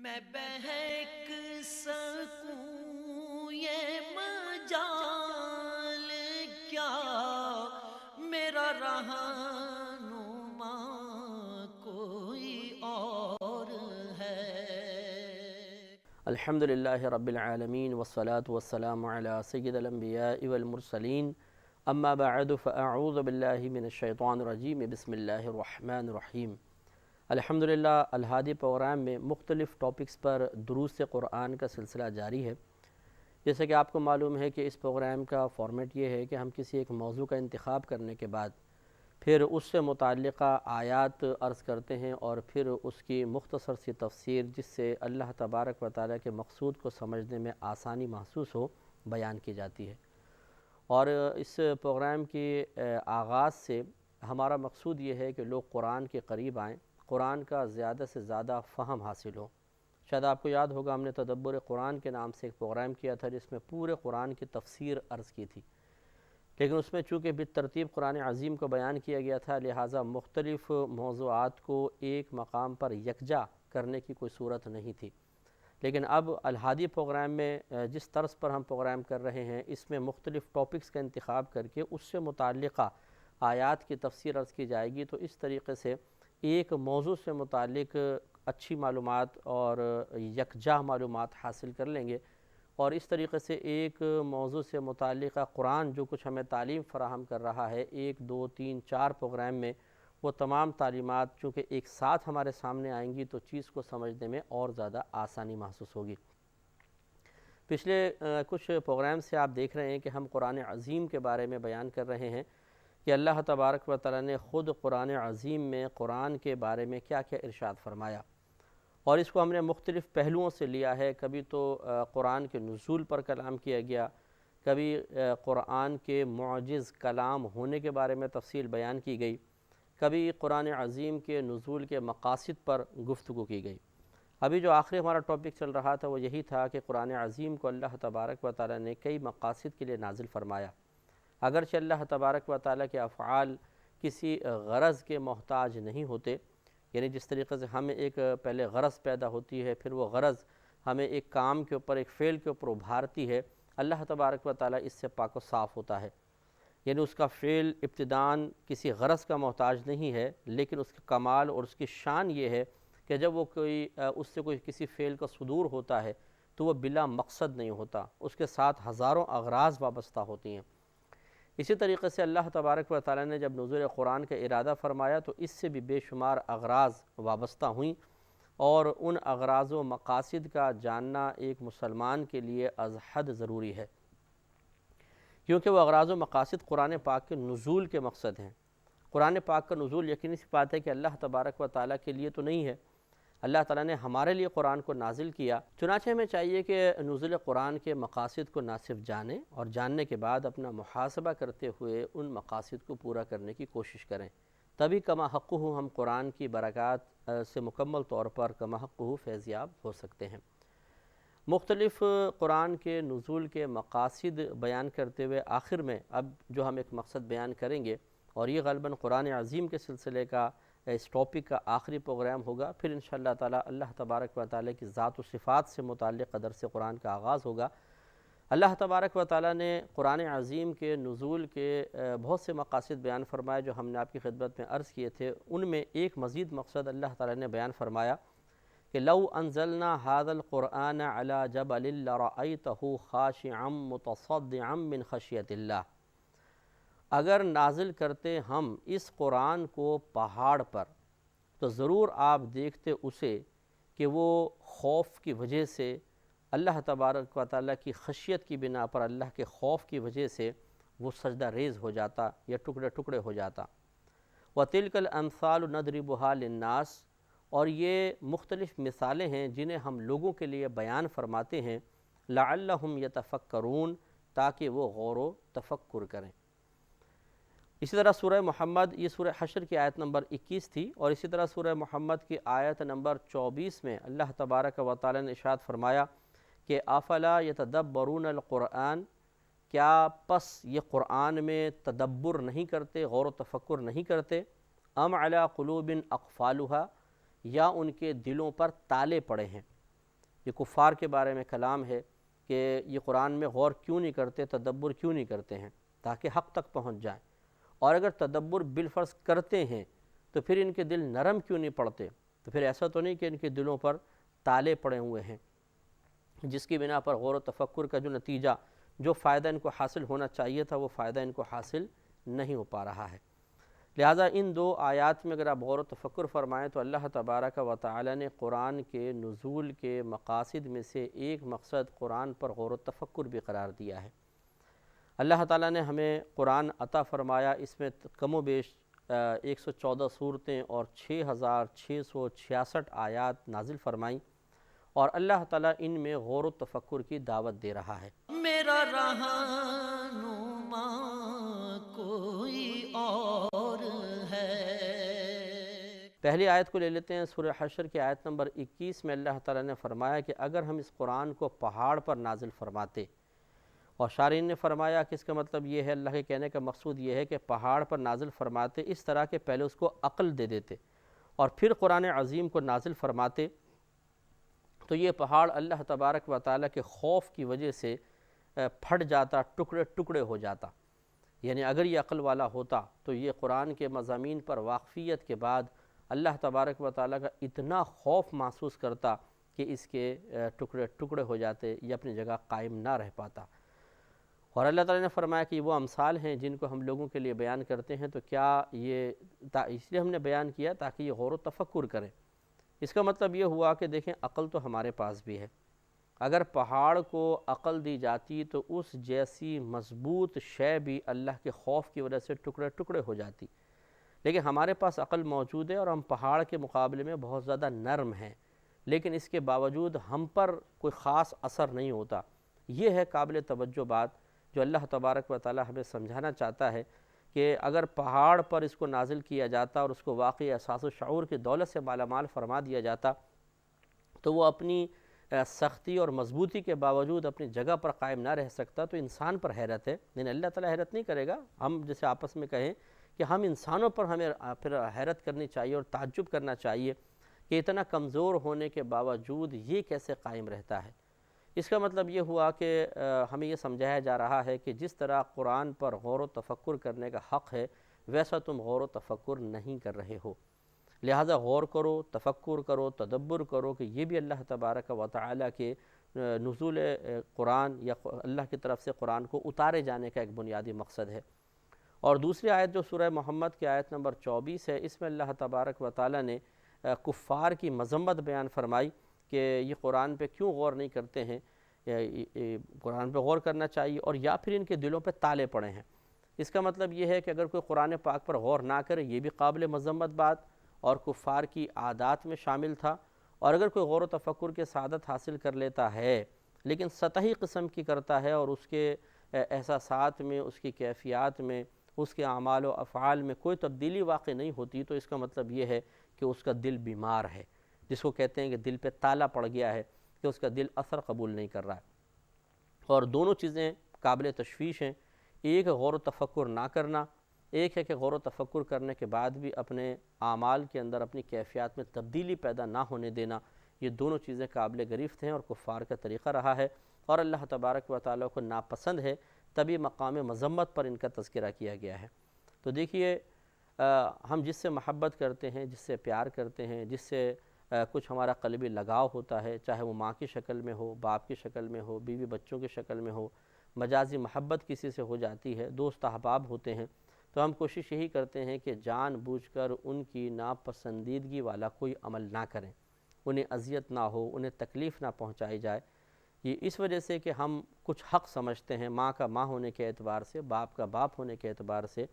میں بہک سکوں یہ مجال کیا میرا رہنما کوئی اور ہے۔ الحمدللہ رب العالمین والصلاة والسلام علی سید الانبیاء والمرسلین اما بعد فاعوذ باللہ من الشیطان الرجیم بسم اللہ الرحمن الرحیم۔ الحمدللہ الہادی پروگرام میں مختلف ٹاپکس پر دروس قرآن کا سلسلہ جاری ہے۔ جیسے کہ آپ کو معلوم ہے کہ اس پروگرام کا فارمیٹ یہ ہے کہ ہم کسی ایک موضوع کا انتخاب کرنے کے بعد پھر اس سے متعلقہ آیات عرض کرتے ہیں اور پھر اس کی مختصر سی تفسیر جس سے اللہ تبارک و تعالیٰ کے مقصود کو سمجھنے میں آسانی محسوس ہو بیان کی جاتی ہے۔ اور اس پروگرام کے آغاز سے ہمارا مقصود یہ ہے کہ لوگ قرآن کے قریب آئیں، قرآن کا زیادہ سے زیادہ فہم حاصل ہو۔ شاید آپ کو یاد ہوگا ہم نے تدبر قرآن کے نام سے ایک پروگرام کیا تھا جس میں پورے قرآن کی تفسیر عرض کی تھی، لیکن اس میں چونکہ بالترتیب قرآن عظیم کو بیان کیا گیا تھا لہٰذا مختلف موضوعات کو ایک مقام پر یکجا کرنے کی کوئی صورت نہیں تھی۔ لیکن اب الہادی پروگرام میں جس طرز پر ہم پروگرام کر رہے ہیں اس میں مختلف ٹاپکس کا انتخاب کر کے اس سے متعلقہ آیات کی تفسیر عرض کی جائے گی، تو اس طریقے سے ایک موضوع سے متعلق اچھی معلومات اور یکجا معلومات حاصل کر لیں گے، اور اس طریقے سے ایک موضوع سے متعلقہ قرآن جو کچھ ہمیں تعلیم فراہم کر رہا ہے 1 2 3 4 پروگرام میں وہ تمام تعلیمات چونکہ ایک ساتھ ہمارے سامنے آئیں گی تو چیز کو سمجھنے میں اور زیادہ آسانی محسوس ہوگی۔ پچھلے کچھ پروگرام سے آپ دیکھ رہے ہیں کہ ہم قرآن عظیم کے بارے میں بیان کر رہے ہیں کہ اللہ تبارک و تعالیٰ نے خود قرآن عظیم میں قرآن کے بارے میں کیا کیا ارشاد فرمایا، اور اس کو ہم نے مختلف پہلوؤں سے لیا ہے۔ کبھی تو قرآن کے نزول پر کلام کیا گیا، کبھی قرآن کے معجز کلام ہونے کے بارے میں تفصیل بیان کی گئی، کبھی قرآن عظیم کے نزول کے مقاصد پر گفتگو کی گئی۔ ابھی جو آخری ہمارا ٹاپک چل رہا تھا وہ یہی تھا کہ قرآن عظیم کو اللہ تبارک و تعالیٰ نے کئی مقاصد کے لیے نازل فرمایا۔ اگرچہ اللہ تبارک و تعالیٰ کے افعال کسی غرض کے محتاج نہیں ہوتے، یعنی جس طریقے سے ہمیں ایک پہلے غرض پیدا ہوتی ہے پھر وہ غرض ہمیں ایک کام کے اوپر ایک فعل کے اوپر ابھارتی ہے، اللہ تبارک و تعالیٰ اس سے پاک و صاف ہوتا ہے، یعنی اس کا فعل ابتداً کسی غرض کا محتاج نہیں ہے، لیکن اس کا کمال اور اس کی شان یہ ہے کہ جب وہ اس سے کوئی کسی فعل کا صدور ہوتا ہے تو وہ بلا مقصد نہیں ہوتا، اس کے ساتھ ہزاروں اغراض وابستہ ہوتی ہیں۔ اسی طریقے سے اللہ تبارک و تعالیٰ نے جب نزول قرآن کا ارادہ فرمایا تو اس سے بھی بے شمار اغراض وابستہ ہوئیں، اور ان اغراض و مقاصد کا جاننا ایک مسلمان کے لیے از حد ضروری ہے، کیونکہ وہ اغراض و مقاصد قرآن پاک کے نزول کے مقصد ہیں۔ قرآن پاک کا نزول یقینی سی بات ہے کہ اللہ تبارک و تعالیٰ کے لیے تو نہیں ہے، اللہ تعالیٰ نے ہمارے لیے قرآن کو نازل کیا، چنانچہ ہمیں چاہیے کہ نزول قرآن کے مقاصد کو نہ صرف جانیں اور جاننے کے بعد اپنا محاسبہ کرتے ہوئے ان مقاصد کو پورا کرنے کی کوشش کریں، تبھی کما حقہ ہم قرآن کی برکات سے مکمل طور پر کما حقہ فیضیاب ہو سکتے ہیں۔ مختلف قرآن کے نزول کے مقاصد بیان کرتے ہوئے آخر میں اب جو ہم ایک مقصد بیان کریں گے، اور یہ غالباً قرآن عظیم کے سلسلے کا اس ٹاپک کا آخری پروگرام ہوگا، پھر انشاءاللہ تعالی اللہ تبارک و تعالی کی ذات و صفات سے متعلق درس قرآن کا آغاز ہوگا۔ اللہ تبارک و تعالی نے قرآن عظیم کے نزول کے بہت سے مقاصد بیان فرمائے جو ہم نے آپ کی خدمت میں عرض کیے تھے، ان میں ایک مزید مقصد اللہ تعالی نے بیان فرمایا کہ لو انزلنا هذا القرآن على جبل لرأيته خاشعا متصدعا من خشیۃ اللہ، اگر نازل کرتے ہم اس قرآن کو پہاڑ پر تو ضرور آپ دیکھتے اسے کہ وہ خوف کی وجہ سے، اللہ تبارک و تعالیٰ کی خشیت کی بنا پر، اللہ کے خوف کی وجہ سے وہ سجدہ ریز ہو جاتا یا ٹکڑے ٹکڑے ہو جاتا۔ وَتِلْكَ الْأَمْثَالُ نَضْرِبُهَا لِلنَّاسِ، اور یہ مختلف مثالیں ہیں جنہیں ہم لوگوں کے لیے بیان فرماتے ہیں، لَعَلَّهُمْ يَتَفَكَّرُونَ، تاکہ وہ غور و تفکر کریں۔ اسی طرح سورہ محمد، یہ سورہ حشر کی آیت نمبر 21 تھی، اور اسی طرح سورہ محمد کی آیت نمبر 24 میں اللہ تبارک و تعالی نے ارشاد فرمایا کہ افلا یتدبرون القرآن، کیا پس یہ قرآن میں تدبر نہیں کرتے، غور و تفکر نہیں کرتے، ام علی قلوب اقفالها، یا ان کے دلوں پر تالے پڑے ہیں۔ یہ کفار کے بارے میں کلام ہے کہ یہ قرآن میں غور کیوں نہیں کرتے، تدبر کیوں نہیں کرتے ہیں تاکہ حق تک پہنچ جائیں، اور اگر تدبر بالفرض کرتے ہیں تو پھر ان کے دل نرم کیوں نہیں پڑتے؟ تو پھر ایسا تو نہیں کہ ان کے دلوں پر تالے پڑے ہوئے ہیں جس کی بنا پر غور و تفکر کا جو نتیجہ، جو فائدہ ان کو حاصل ہونا چاہیے تھا، وہ فائدہ ان کو حاصل نہیں ہو پا رہا ہے۔ لہٰذا ان دو آیات میں اگر آپ غور و تفکر فرمائیں تو اللہ تبارک و تعالی نے قرآن کے نزول کے مقاصد میں سے ایک مقصد قرآن پر غور و تفکر بھی قرار دیا ہے۔ اللہ تعالیٰ نے ہمیں قرآن عطا فرمایا، اس میں کم و بیش 114 صورتیں اور 6666 آیات نازل فرمائیں، اور اللہ تعالیٰ ان میں غور و تفکر کی دعوت دے رہا ہے۔ میرا رہنما کوئی اور ہے۔ پہلی آیت کو لے لیتے ہیں، سورہ حشر کی آیت نمبر 21 میں اللہ تعالیٰ نے فرمایا کہ اگر ہم اس قرآن کو پہاڑ پر نازل فرماتے، اور شارحین نے فرمایا کہ اس کا مطلب یہ ہے، اللہ کے کہنے کا مقصود یہ ہے کہ پہاڑ پر نازل فرماتے اس طرح کہ پہلے اس کو عقل دے دیتے اور پھر قرآن عظیم کو نازل فرماتے، تو یہ پہاڑ اللہ تبارک و تعالیٰ کے خوف کی وجہ سے پھٹ جاتا، ٹکڑے ٹکڑے ہو جاتا۔ یعنی اگر یہ عقل والا ہوتا تو یہ قرآن کے مضامین پر واقفیت کے بعد اللہ تبارک و تعالیٰ کا اتنا خوف محسوس کرتا کہ اس کے ٹکڑے ٹکڑے ہو جاتے، یہ اپنی جگہ قائم نہ رہ پاتا۔ اور اللہ تعالیٰ نے فرمایا کہ وہ امثال ہیں جن کو ہم لوگوں کے لیے بیان کرتے ہیں، تو کیا یہ اس لیے ہم نے بیان کیا تاکہ یہ غور و تفکر کریں۔ اس کا مطلب یہ ہوا کہ دیکھیں عقل تو ہمارے پاس بھی ہے، اگر پہاڑ کو عقل دی جاتی تو اس جیسی مضبوط شے بھی اللہ کے خوف کی وجہ سے ٹکڑے ٹکڑے ہو جاتی، لیکن ہمارے پاس عقل موجود ہے اور ہم پہاڑ کے مقابلے میں بہت زیادہ نرم ہیں، لیکن اس کے باوجود ہم پر کوئی خاص اثر نہیں ہوتا۔ یہ ہے قابل توجہ بات جو اللہ تبارک و تعالی ہمیں سمجھانا چاہتا ہے کہ اگر پہاڑ پر اس کو نازل کیا جاتا اور اس کو واقعی احساس و شعور کی دولت سے مالا مال فرما دیا جاتا تو وہ اپنی سختی اور مضبوطی کے باوجود اپنی جگہ پر قائم نہ رہ سکتا، تو انسان پر حیرت ہے، لیکن اللہ تعالیٰ حیرت نہیں کرے گا۔ ہم جیسے آپس میں کہیں کہ ہم انسانوں پر ہمیں پھر حیرت کرنی چاہیے اور تعجب کرنا چاہیے کہ اتنا کمزور ہونے کے باوجود یہ کیسے قائم رہتا ہے۔ اس کا مطلب یہ ہوا کہ ہمیں یہ سمجھایا جا رہا ہے کہ جس طرح قرآن پر غور و تفکر کرنے کا حق ہے، ویسا تم غور و تفکر نہیں کر رہے ہو، لہٰذا غور کرو، تفکر کرو، تدبر کرو کہ یہ بھی اللہ تبارک و تعالیٰ کے نزول قرآن یا اللہ کی طرف سے قرآن کو اتارے جانے کا ایک بنیادی مقصد ہے۔ اور دوسری آیت جو سورہ محمد کی آیت نمبر 24 ہے، اس میں اللہ تبارک و تعالیٰ نے کفار کی مذمت بیان فرمائی کہ یہ قرآن پہ کیوں غور نہیں کرتے ہیں، قرآن پہ غور کرنا چاہیے، اور یا پھر ان کے دلوں پہ تالے پڑے ہیں۔ اس کا مطلب یہ ہے کہ اگر کوئی قرآن پاک پر غور نہ کرے، یہ بھی قابل مذمت بات اور کفار کی عادات میں شامل تھا، اور اگر کوئی غور و تفکر کے سعادت حاصل کر لیتا ہے لیکن سطحی قسم کی کرتا ہے اور اس کے احساسات میں، اس کی کیفیات میں، اس کے اعمال و افعال میں کوئی تبدیلی واقع نہیں ہوتی، تو اس کا مطلب یہ ہے کہ اس کا دل بیمار ہے، جس کو کہتے ہیں کہ دل پہ تالا پڑ گیا ہے، کہ اس کا دل اثر قبول نہیں کر رہا ہے۔ اور دونوں چیزیں قابل تشویش ہیں، ایک غور و تفکر نہ کرنا، ایک ہے کہ غور و تفکر کرنے کے بعد بھی اپنے اعمال کے اندر اپنی کیفیات میں تبدیلی پیدا نہ ہونے دینا۔ یہ دونوں چیزیں قابل گرفت ہیں اور کفار کا طریقہ رہا ہے، اور اللہ تبارک و تعالیٰ کو ناپسند ہے، تبھی مقام مذمت پر ان کا تذکرہ کیا گیا ہے۔ تو دیکھیے ہم جس سے محبت کرتے ہیں، جس سے پیار کرتے ہیں، جس سے کچھ ہمارا قلبی لگاؤ ہوتا ہے، چاہے وہ ماں کی شکل میں ہو، باپ کی شکل میں ہو، بیوی بچوں کی شکل میں ہو، مجازی محبت کسی سے ہو جاتی ہے، دوست احباب ہوتے ہیں، تو ہم کوشش یہی کرتے ہیں کہ جان بوجھ کر ان کی ناپسندیدگی والا کوئی عمل نہ کریں، انہیں اذیت نہ ہو، انہیں تکلیف نہ پہنچائی جائے۔ یہ اس وجہ سے کہ ہم کچھ حق سمجھتے ہیں، ماں کا ماں ہونے کے اعتبار سے، باپ کا باپ ہونے کے اعتبار سے،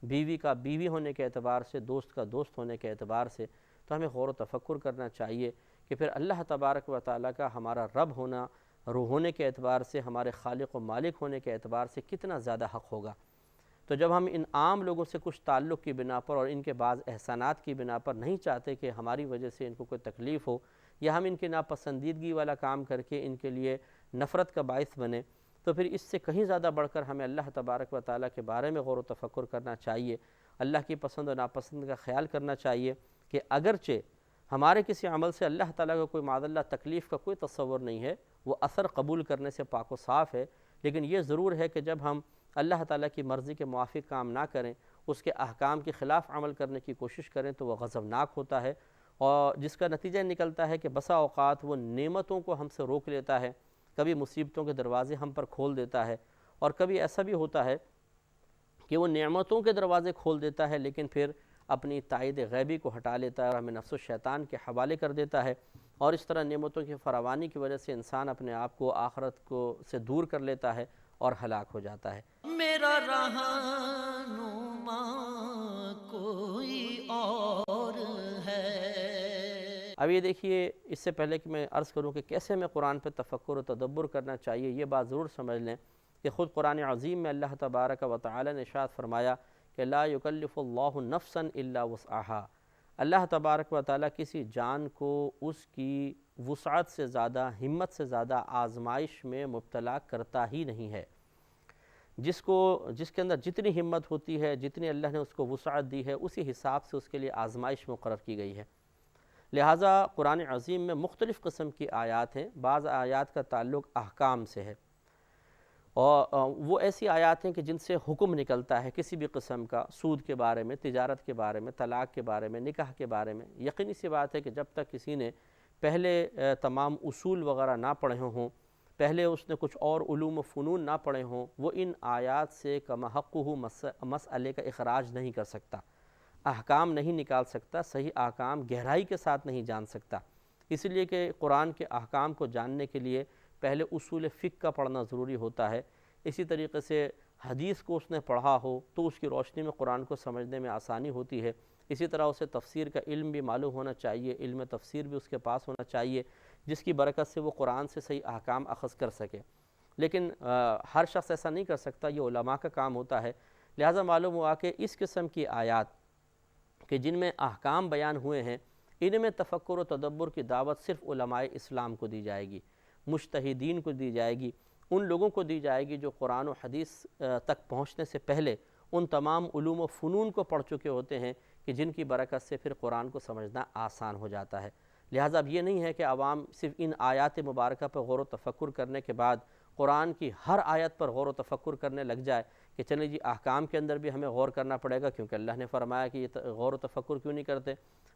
بیوی کا بیوی ہونے کے اعتبار سے، دوست کا دوست ہونے کے اعتبار سے، تو ہمیں غور و تفکر کرنا چاہیے کہ پھر اللہ تبارک و تعالیٰ کا ہمارا رب ہونا، روح ہونے کے اعتبار سے، ہمارے خالق و مالک ہونے کے اعتبار سے کتنا زیادہ حق ہوگا۔ تو جب ہم ان عام لوگوں سے کچھ تعلق کی بنا پر اور ان کے بعض احسانات کی بنا پر نہیں چاہتے کہ ہماری وجہ سے ان کو کوئی تکلیف ہو، یا ہم ان کی ناپسندیدگی والا کام کر کے ان کے لیے نفرت کا باعث بنے، تو پھر اس سے کہیں زیادہ بڑھ کر ہمیں اللہ تبارک و تعالیٰ کے بارے میں غور و تفکر کرنا چاہیے، اللہ کی پسند و ناپسند کا خیال کرنا چاہیے کہ اگرچہ ہمارے کسی عمل سے اللہ تعالیٰ کا کوئی معاذ اللہ تکلیف کا کوئی تصور نہیں ہے، وہ اثر قبول کرنے سے پاک و صاف ہے، لیکن یہ ضرور ہے کہ جب ہم اللہ تعالیٰ کی مرضی کے موافق کام نہ کریں، اس کے احکام کے خلاف عمل کرنے کی کوشش کریں تو وہ غضبناک ہوتا ہے، اور جس کا نتیجہ نکلتا ہے کہ بسا اوقات وہ نعمتوں کو ہم سے روک لیتا ہے، کبھی مصیبتوں کے دروازے ہم پر کھول دیتا ہے، اور کبھی ایسا بھی ہوتا ہے کہ وہ نعمتوں کے دروازے کھول دیتا ہے لیکن پھر اپنی تائید غیبی کو ہٹا لیتا ہے اور ہمیں نفس و شیطان کے حوالے کر دیتا ہے، اور اس طرح نعمتوں کی فراوانی کی وجہ سے انسان اپنے آپ کو آخرت کو سے دور کر لیتا ہے اور ہلاک ہو جاتا ہے۔ میرا رہنما کوئی اور ہے۔ اب یہ دیکھیے، اس سے پہلے کہ میں عرض کروں کہ کیسے ہمیں قرآن پہ تفکر و تدبر کرنا چاہیے، یہ بات ضرور سمجھ لیں کہ خود قرآن عظیم میں اللہ تبارک و تعالی نے ارشاد فرمایا کہ لا یکلف اللہ نفسا الا وسعها، اللہ تبارک و تعالی کسی جان کو اس کی وسعت سے زیادہ، ہمت سے زیادہ آزمائش میں مبتلا کرتا ہی نہیں ہے۔ جس کے اندر جتنی ہمت ہوتی ہے، جتنی اللہ نے اس کو وسعت دی ہے، اسی حساب سے اس کے لیے آزمائش مقرر کی گئی ہے۔ لہٰذا قرآن عظیم میں مختلف قسم کی آیات ہیں، بعض آیات کا تعلق احکام سے ہے، اور وہ ایسی آیات ہیں کہ جن سے حکم نکلتا ہے کسی بھی قسم کا، سود کے بارے میں، تجارت کے بارے میں، طلاق کے بارے میں، نکاح کے بارے میں۔ یقینی سی بات ہے کہ جب تک کسی نے پہلے تمام اصول وغیرہ نہ پڑھے ہوں، پہلے اس نے کچھ اور علوم و فنون نہ پڑھے ہوں، وہ ان آیات سے کما حقہ مسئلے کا اخراج نہیں کر سکتا، احکام نہیں نکال سکتا، صحیح احکام گہرائی کے ساتھ نہیں جان سکتا۔ اس لیے کہ قرآن کے احکام کو جاننے کے لیے پہلے اصول فقہ کا پڑھنا ضروری ہوتا ہے۔ اسی طریقے سے حدیث کو اس نے پڑھا ہو تو اس کی روشنی میں قرآن کو سمجھنے میں آسانی ہوتی ہے۔ اسی طرح اسے تفسیر کا علم بھی معلوم ہونا چاہیے، علم تفسیر بھی اس کے پاس ہونا چاہیے، جس کی برکت سے وہ قرآن سے صحیح احکام اخذ کر سکے۔ لیکن ہر شخص ایسا نہیں کر سکتا، یہ علماء کا کام ہوتا ہے۔ لہٰذا معلوم ہوا کہ اس قسم کی آیات کہ جن میں احکام بیان ہوئے ہیں، ان میں تفکر و تدبر کی دعوت صرف علماء اسلام کو دی جائے گی، مجتہدین کو دی جائے گی، ان لوگوں کو دی جائے گی جو قرآن و حدیث تک پہنچنے سے پہلے ان تمام علوم و فنون کو پڑھ چکے ہوتے ہیں کہ جن کی برکت سے پھر قرآن کو سمجھنا آسان ہو جاتا ہے۔ لہٰذا اب یہ نہیں ہے کہ عوام صرف ان آیات مبارکہ پر غور و تفکر کرنے کے بعد قرآن کی ہر آیت پر غور و تفکر کرنے لگ جائے کہ چلیں جی احکام کے اندر بھی ہمیں غور کرنا پڑے گا کیونکہ اللہ نے فرمایا کہ یہ غور و تفکر کیوں نہیں کرتے۔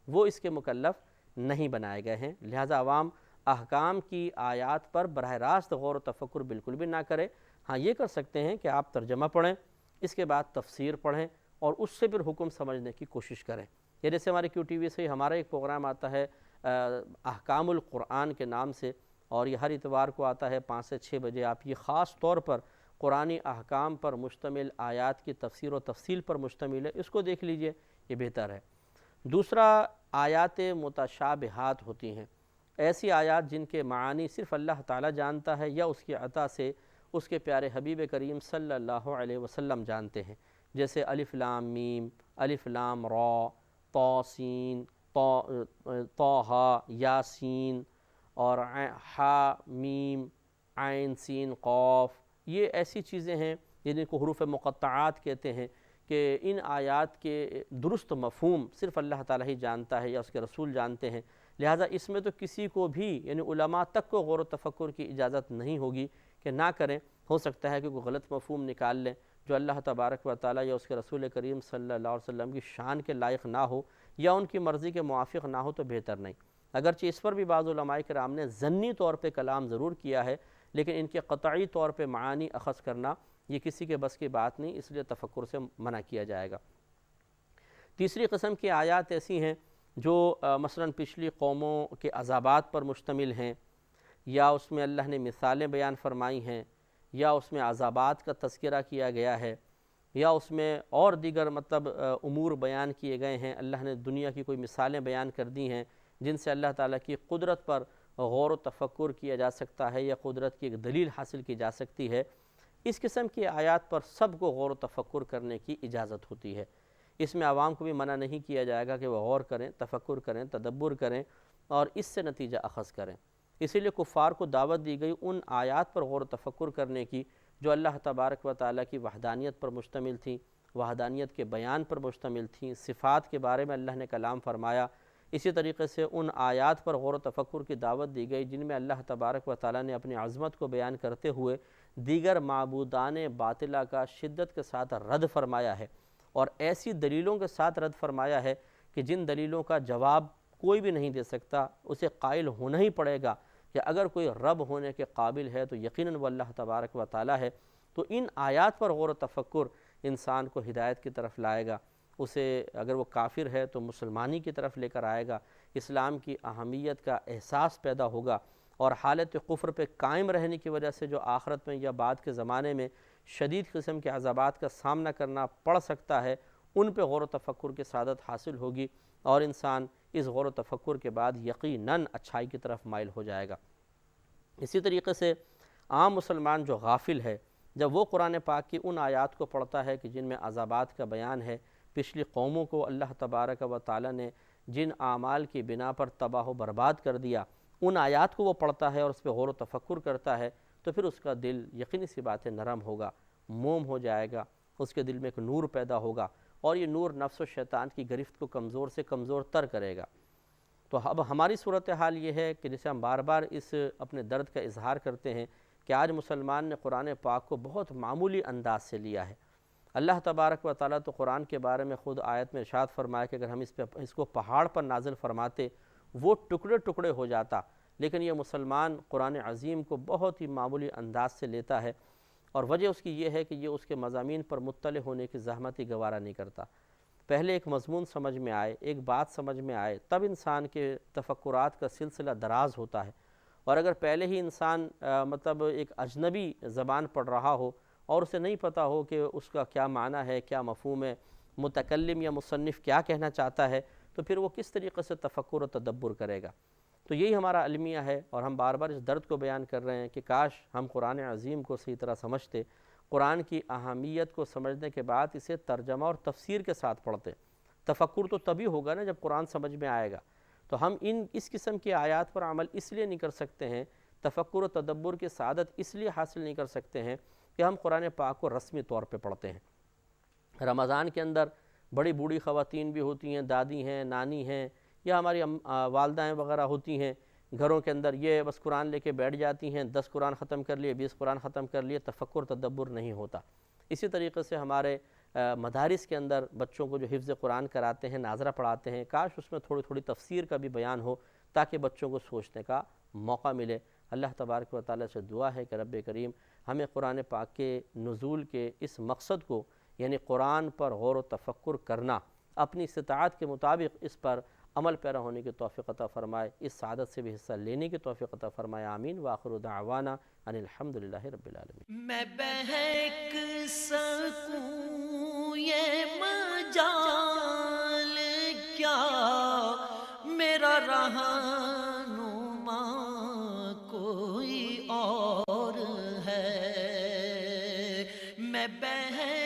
وہ اس کے مکلف نہیں بنائے گئے ہیں۔ لہٰذا عوام احکام کی آیات پر براہ راست غور و تفکر بالکل بھی نہ کرے۔ ہاں یہ کر سکتے ہیں کہ آپ ترجمہ پڑھیں، اس کے بعد تفسیر پڑھیں اور اس سے پھر حکم سمجھنے کی کوشش کریں۔ یہ جیسے ہمارے QTV سے ہمارا ایک پروگرام آتا ہے احکام القرآن کے نام سے، اور یہ ہر اتوار کو آتا ہے 5 سے 6 بجے۔ آپ یہ خاص طور پر قرآنی احکام پر مشتمل، آیات کی تفسیر و تفصیل پر مشتمل ہے، اس کو دیکھ لیجئے، یہ بہتر ہے۔ دوسرا، آیات متشابہات ہوتی ہیں، ایسی آیات جن کے معانی صرف اللہ تعالیٰ جانتا ہے یا اس کی عطا سے اس کے پیارے حبیب کریم صلی اللہ علیہ وسلم جانتے ہیں، جیسے الف لام میم، الف لام را، طاسین، طہ، یاسین، اور حا میم، عین سین قاف۔ یہ ایسی چیزیں ہیں جن کو حروف مقطعات کہتے ہیں کہ ان آیات کے درست مفہوم صرف اللہ تعالیٰ ہی جانتا ہے یا اس کے رسول جانتے ہیں۔ لہٰذا اس میں تو کسی کو بھی، یعنی علماء تک کو غور و تفکر کی اجازت نہیں ہوگی کہ نہ کریں۔ ہو سکتا ہے کہ کوئی غلط مفہوم نکال لیں جو اللہ تبارک و تعالیٰ یا اس کے رسول کریم صلی اللہ علیہ وسلم کی شان کے لائق نہ ہو یا ان کی مرضی کے موافق نہ ہو تو بہتر نہیں۔ اگرچہ اس پر بھی بعض علماء کرام نے ضمنی طور پہ کلام ضرور کیا ہے، لیکن ان کے قطعی طور پہ معانی اخذ کرنا یہ کسی کے بس کی بات نہیں، اس لیے تفکر سے منع کیا جائے گا۔ تیسری قسم کی آیات ایسی ہیں جو مثلا پچھلی قوموں کے عذابات پر مشتمل ہیں، یا اس میں اللہ نے مثالیں بیان فرمائی ہیں، یا اس میں عذابات کا تذکرہ کیا گیا ہے، یا اس میں اور دیگر امور بیان کیے گئے ہیں۔ اللہ نے دنیا کی کوئی مثالیں بیان کر دی ہیں جن سے اللہ تعالیٰ کی قدرت پر غور و تفکر کیا جا سکتا ہے یا قدرت کی ایک دلیل حاصل کی جا سکتی ہے۔ اس قسم کی آیات پر سب کو غور و تفکر کرنے کی اجازت ہوتی ہے۔ اس میں عوام کو بھی منع نہیں کیا جائے گا کہ وہ غور کریں، تفکر کریں، تدبر کریں اور اس سے نتیجہ اخذ کریں۔ اسی لیے کفار کو دعوت دی گئی ان آیات پر غور و تفکر کرنے کی جو اللہ تبارک و تعالیٰ کی وحدانیت پر مشتمل تھیں، وحدانیت کے بیان پر مشتمل تھیں، صفات کے بارے میں اللہ نے کلام فرمایا۔ اسی طریقے سے ان آیات پر غور و تفکر کی دعوت دی گئی جن میں اللہ تبارک و تعالیٰ نے اپنی عظمت کو بیان کرتے ہوئے دیگر معبودان باطلہ کا شدت کے ساتھ رد فرمایا ہے، اور ایسی دلیلوں کے ساتھ رد فرمایا ہے کہ جن دلیلوں کا جواب کوئی بھی نہیں دے سکتا، اسے قائل ہونا ہی پڑے گا کہ اگر کوئی رب ہونے کے قابل ہے تو یقیناً وہ اللہ تبارک و تعالیٰ ہے۔ تو ان آیات پر غور و تفکر انسان کو ہدایت کی طرف لائے گا، اسے اگر وہ کافر ہے تو مسلمانی کی طرف لے کر آئے گا، اسلام کی اہمیت کا احساس پیدا ہوگا، اور حالت کفر پہ قائم رہنے کی وجہ سے جو آخرت میں یا بعد کے زمانے میں شدید قسم کے عذابات کا سامنا کرنا پڑ سکتا ہے، ان پہ غور و تفکر کی سعادت حاصل ہوگی، اور انسان اس غور و تفکر کے بعد یقیناً اچھائی کی طرف مائل ہو جائے گا۔ اسی طریقے سے عام مسلمان جو غافل ہے، جب وہ قرآن پاک کی ان آیات کو پڑھتا ہے کہ جن میں عذابات کا بیان ہے، پچھلی قوموں کو اللہ تبارک و تعالیٰ نے جن اعمال کی بنا پر تباہ و برباد کر دیا، ان آیات کو وہ پڑھتا ہے اور اس پہ غور و تفکر کرتا ہے، تو پھر اس کا دل یقینی سی بات ہے نرم ہوگا، موم ہو جائے گا، اس کے دل میں ایک نور پیدا ہوگا، اور یہ نور نفس و شیطان کی گرفت کو کمزور سے کمزور تر کرے گا۔ تو اب ہماری صورتحال یہ ہے کہ جسے ہم بار بار اس اپنے درد کا اظہار کرتے ہیں کہ آج مسلمان نے قرآن پاک کو بہت معمولی انداز سے لیا ہے۔ اللہ تبارک و تعالیٰ تو قرآن کے بارے میں خود آیت میں ارشاد فرمایا کہ اگر ہم اس کو پہاڑ پر نازل فرماتے وہ ٹکڑے ٹکڑے ہو جاتا، لیکن یہ مسلمان قرآن عظیم کو بہت ہی معمولی انداز سے لیتا ہے، اور وجہ اس کی یہ ہے کہ یہ اس کے مضامین پر مطلع ہونے کی زحمت ہی گوارا نہیں کرتا۔ پہلے ایک مضمون سمجھ میں آئے، ایک بات سمجھ میں آئے، تب انسان کے تفکرات کا سلسلہ دراز ہوتا ہے، اور اگر پہلے ہی انسان مطلب ایک اجنبی زبان پڑھ رہا ہو اور اسے نہیں پتہ ہو کہ اس کا کیا معنی ہے، کیا مفہوم ہے، متکلم یا مصنف کیا کہنا چاہتا ہے، تو پھر وہ کس طریقے سے تفکر و تدبر کرے گا۔ تو یہی ہمارا المیہ ہے، اور ہم بار بار اس درد کو بیان کر رہے ہیں کہ کاش ہم قرآن عظیم کو صحیح طرح سمجھتے، قرآن کی اہمیت کو سمجھنے کے بعد اسے ترجمہ اور تفسیر کے ساتھ پڑھتے۔ تفکر تو تبھی ہوگا نا جب قرآن سمجھ میں آئے گا۔ تو ہم اس قسم کی آیات پر عمل اس لیے نہیں کر سکتے ہیں، تفکر و تدبر کی سعادت اس لیے حاصل نہیں کر سکتے ہیں کہ ہم قرآن پاک کو رسمی طور پہ پڑھتے ہیں۔ رمضان کے اندر بڑی بوڑھی خواتین بھی ہوتی ہیں، دادی ہیں، نانی ہیں، یا ہماری والدائیں وغیرہ ہوتی ہیں، گھروں کے اندر یہ بس قرآن لے کے بیٹھ جاتی ہیں، 10 قرآن ختم کر لیے، 20 قرآن ختم کر لیے، تفکر تدبر نہیں ہوتا۔ اسی طریقے سے ہمارے مدارس کے اندر بچوں کو جو حفظ قرآن کراتے ہیں، ناظرہ پڑھاتے ہیں، کاش اس میں تھوڑی تھوڑی تفسیر کا بھی بیان ہو تاکہ بچوں کو سوچنے کا موقع ملے۔ اللہ تبارک و تعالیٰ سے دعا ہے کہ رب کریم ہمیں قرآن پاک کے نزول کے اس مقصد کو، یعنی قرآن پر غور و تفکر کرنا، اپنی استطاعت کے مطابق اس پر عمل پیرا ہونے کی توفیق عطا فرمائے، اس سعادت سے بھی حصہ لینے کی توفیق عطا فرمائے، آمین۔ وآخر دعوانا ان الحمدللہ رب العالمین۔ میں بہک سکوں یہ مجال کیا، میرا رہنما کوئی اور ہے، میں بہک